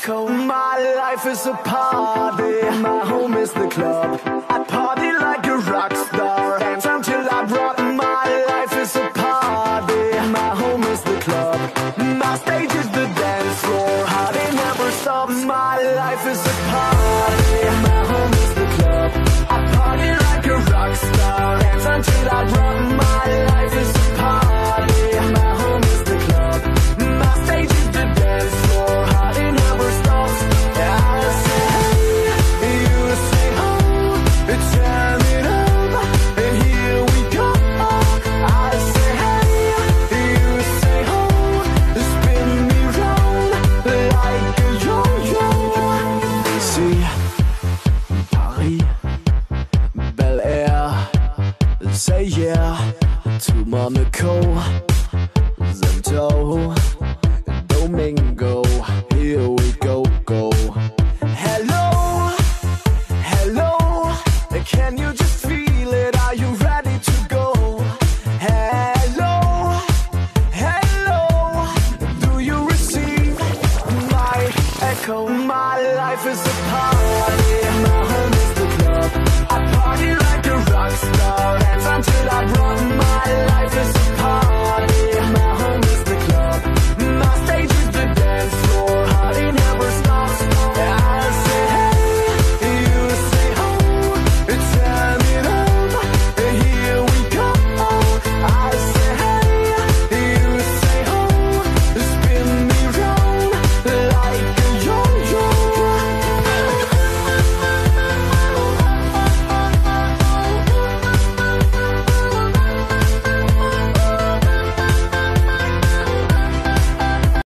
echo. My life is a party, my home is the club. I party like a rock star, dance until I drop. My life is a party, my home is the club. My stage is the dance floor, party never stops. My life is a party, my home is the club. I party like a rock star, dance until I drop. My life is a party, my home is the club. My stage is the dance floor, party never stops. I say hey, you say oh, turn it up, and here we go. I say hey, you say oh, spin me round like a yo-yo. See, Paris, Bel Air, say yeah to Monaco, Zento, Domingo, here we go, go. Hello, hello, can you just feel it? Are you ready to go? Hello, hello, do you receive my echo? My life is a party, my home is the club. I party like a rock star, dance until I drop.